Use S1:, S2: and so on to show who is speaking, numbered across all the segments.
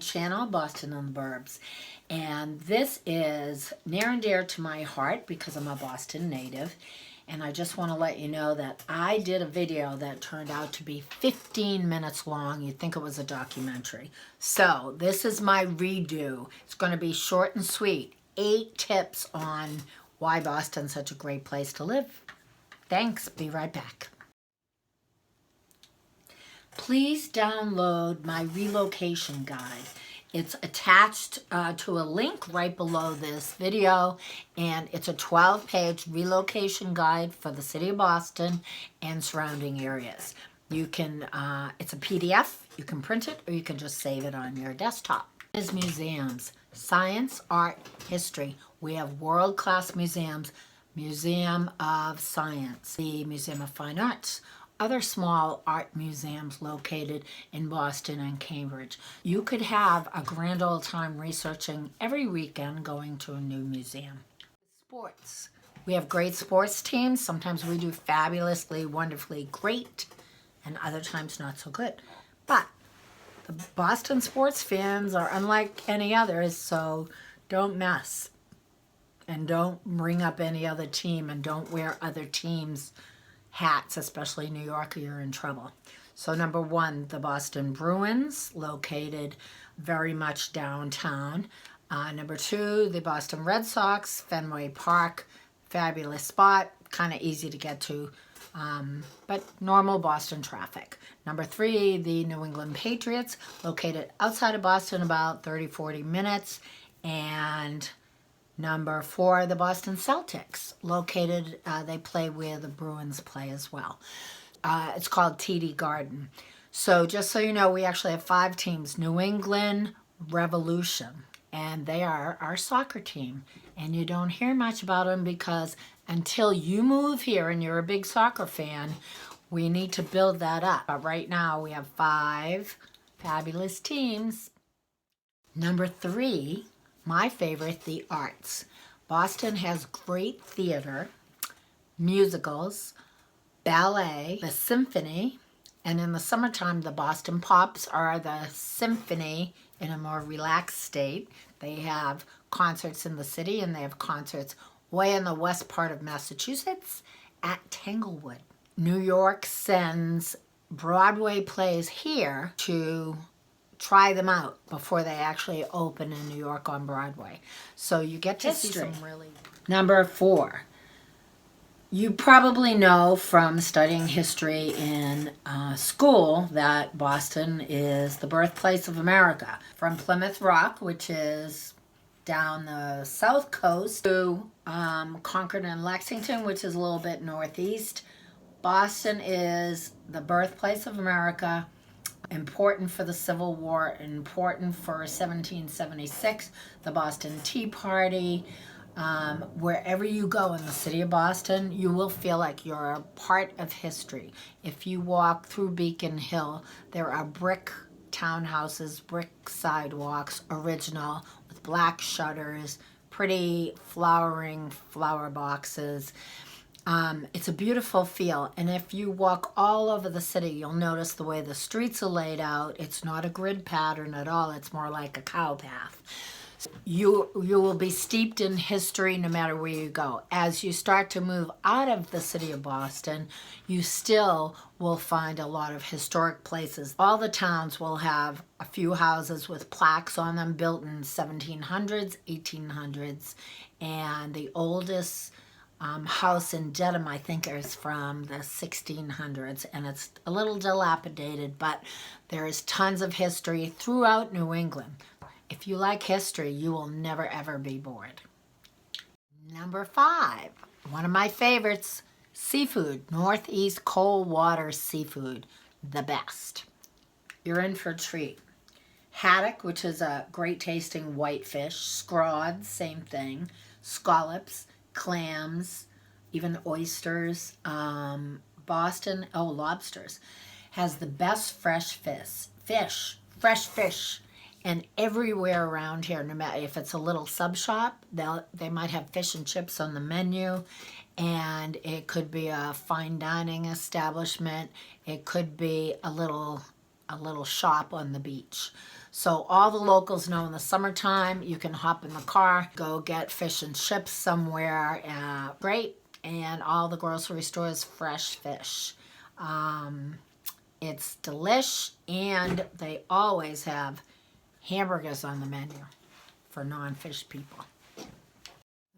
S1: channel, Boston and the Burbs. And this is near and dear to my heart because I'm a Boston native. And I just want to let you know that I did a video that turned out to be 15 minutes long. You'd think it was a documentary. So this is my redo. It's going to be short and sweet. 8 tips on why Boston's such a great place to live. Thanks. Be right back. Please download my relocation guide. It's attached to a link right below this video, and it's a 12-page relocation guide for the city of Boston and surrounding areas. You can, it's a PDF, you can print it, or you can just save it on your desktop. Is museums, science, art, history. We have world-class museums, Museum of Science, the Museum of Fine Arts, other small art museums located in Boston and Cambridge. You could have a grand old time researching every weekend going to a new museum. Sports. We have great sports teams. Sometimes we do fabulously, wonderfully great, and other times not so good. But the Boston sports fans are unlike any others, so don't mess. And don't bring up any other team, and don't wear other teams' hats, especially New York, or you're in trouble. So number 1, the Boston Bruins, located very much downtown. Number 2, the Boston Red Sox, Fenway Park, fabulous spot, kind of easy to get to, but normal Boston traffic. Number 3, the New England Patriots, located outside of Boston about 30-40 minutes. And number 4, the Boston Celtics, located, they play where the Bruins play as well. It's called TD Garden. So just so you know, we actually have 5 teams. New England Revolution, and they are our soccer team. And you don't hear much about them because until you move here and you're a big soccer fan, we need to build that up. But right now we have 5 fabulous teams. Number 3, my favorite, the arts. Boston has great theater, musicals, ballet, the symphony, and in the summertime, the Boston Pops are the symphony in a more relaxed state. They have concerts in the city, and they have concerts way in the west part of Massachusetts at Tanglewood. New York sends Broadway plays here to try them out before they actually open in New York on Broadway. So you get to see some really... Number 4, you probably know from studying history in school that Boston is the birthplace of America. From Plymouth Rock, which is down the south coast, to Concord and Lexington, which is a little bit northeast. Boston is the birthplace of America. Important for the Civil War, important for 1776, the Boston Tea Party. Wherever you go in the city of Boston, you will feel like you're a part of history. If you walk through Beacon Hill, there are brick townhouses, brick sidewalks, original, with black shutters, pretty flowering flower boxes. It's a beautiful feel, and if you walk all over the city, you'll notice the way the streets are laid out. It's not a grid pattern at all. It's more like a cow path. You will be steeped in history no matter where you go. As you start to move out of the city of Boston, you still will find a lot of historic places. All the towns will have a few houses with plaques on them built in 1700s, 1800s, and the oldest house in Dedham, I think, is from the 1600s, and it's a little dilapidated, but there is tons of history throughout New England. If you like history, you will never ever be bored. Number 5, one of my favorites, seafood. Northeast cold water seafood, the best. You're in for a treat. Haddock, which is a great tasting whitefish. Scrod, same thing. Scallops, clams, even oysters. Boston, lobsters, has the best fresh fish. And everywhere around here, no matter if it's a little sub shop, they might have fish and chips on the menu, and it could be a fine dining establishment. It could be a little a little shop on the beach. So all the locals know in the summertime, you can hop in the car, go get fish and chips somewhere, great, and all the grocery stores, fresh fish. It's delish, and they always have hamburgers on the menu for non-fish people.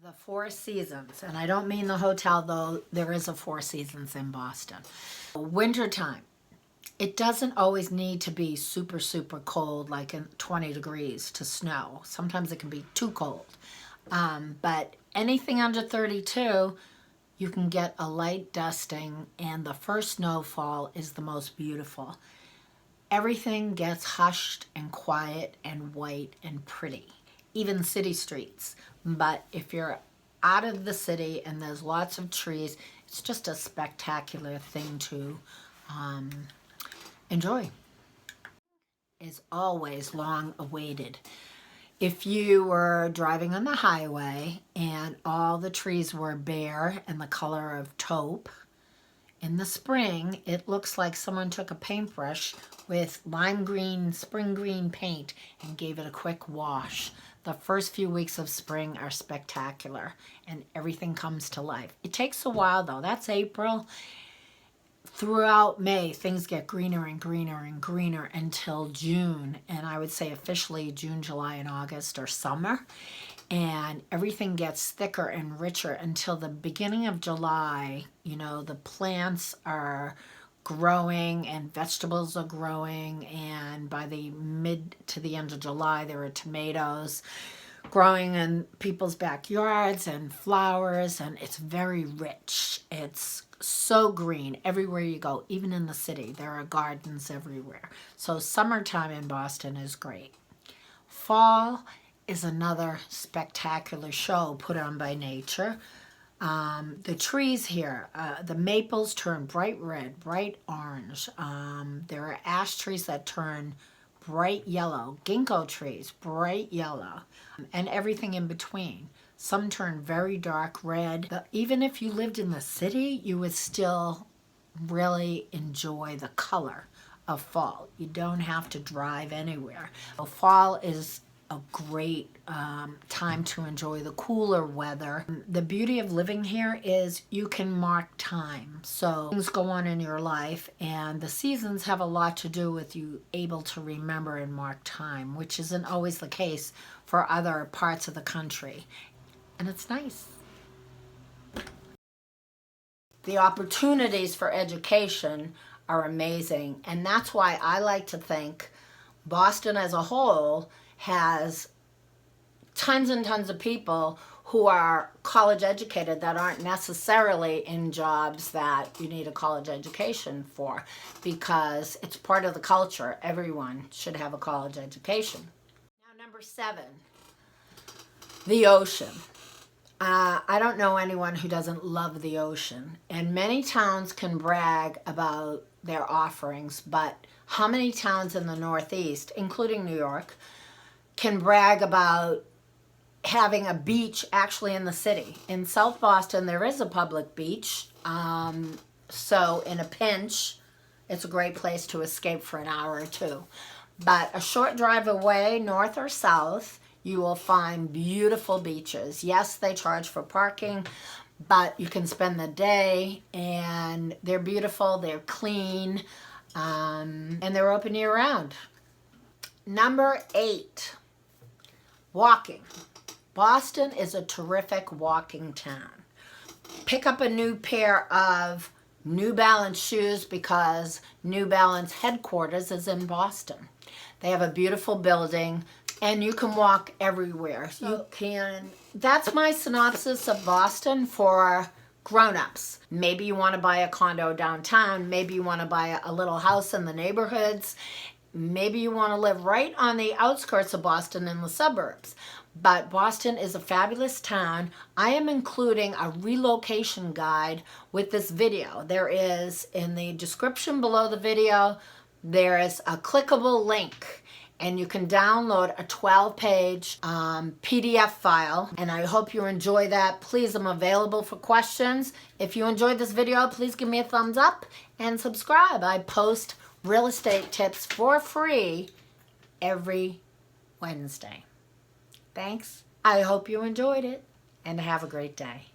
S1: The Four Seasons, and I don't mean the hotel, though there is a Four Seasons in Boston. Wintertime, it doesn't always need to be super, super cold, like in 20 degrees to snow. Sometimes it can be too cold. But anything under 32, you can get a light dusting, and the first snowfall is the most beautiful. Everything gets hushed and quiet and white and pretty, even city streets. But if you're out of the city and there's lots of trees, it's just a spectacular thing to enjoy. It's always long awaited. If you were driving on the highway and all the trees were bare and the color of taupe, in the spring, it looks like someone took a paintbrush with lime green, spring green paint and gave it a quick wash. The first few weeks of spring are spectacular and everything comes to life. It takes a while though. That's April. Throughout May, things get greener and greener and greener until June. And I would say officially June, July, and August are summer. And everything gets thicker and richer until the beginning of July. You know, the plants are growing and vegetables are growing, and by the mid to the end of July there are tomatoes growing in people's backyards and flowers, and it's very rich. It's so green everywhere you go, even in the city. There are gardens everywhere. So summertime in Boston is great. Fall is another spectacular show put on by nature. The trees here, the maples turn bright red, bright orange. There are ash trees that turn bright yellow, ginkgo trees, bright yellow, and everything in between. Some turn very dark red. Even if you lived in the city, you would still really enjoy the color of fall. You don't have to drive anywhere. Fall is a great time to enjoy the cooler weather. The beauty of living here is you can mark time. So things go on in your life, and the seasons have a lot to do with you able to remember and mark time, which isn't always the case for other parts of the country. And it's nice. The opportunities for education are amazing, and that's why I like to think Boston as a whole has tons and tons of people who are college educated that aren't necessarily in jobs that you need a college education for, because it's part of the culture. Everyone should have a college education. Now, number 7, the ocean. I don't know anyone who doesn't love the ocean, and many towns can brag about their offerings, but how many towns in the Northeast, including New York, can brag about having a beach actually in the city? In South Boston, there is a public beach, so in a pinch, it's a great place to escape for an hour or two. But a short drive away, north or south, you will find beautiful beaches. Yes, they charge for parking, but you can spend the day, and they're beautiful, they're clean, and they're open year-round. Number 8, walking. Boston is a terrific walking town. Pick up a new pair of New Balance shoes because New Balance headquarters is in Boston. They have a beautiful building, and you can walk everywhere. That's my synopsis of Boston for grown-ups. Maybe you want to buy a condo downtown. Maybe you want to buy a little house in the neighborhoods. Maybe you want to live right on the outskirts of Boston in the suburbs. But Boston is a fabulous town. I am including a relocation guide with this video. There is, in the description below the video, there is a clickable link, and you can download a 12-page PDF file, and I hope you enjoy that. Please, I'm available for questions. If you enjoyed this video, please give me a thumbs up and subscribe. I post real estate tips for free every Wednesday. Thanks. I hope you enjoyed it and have a great day.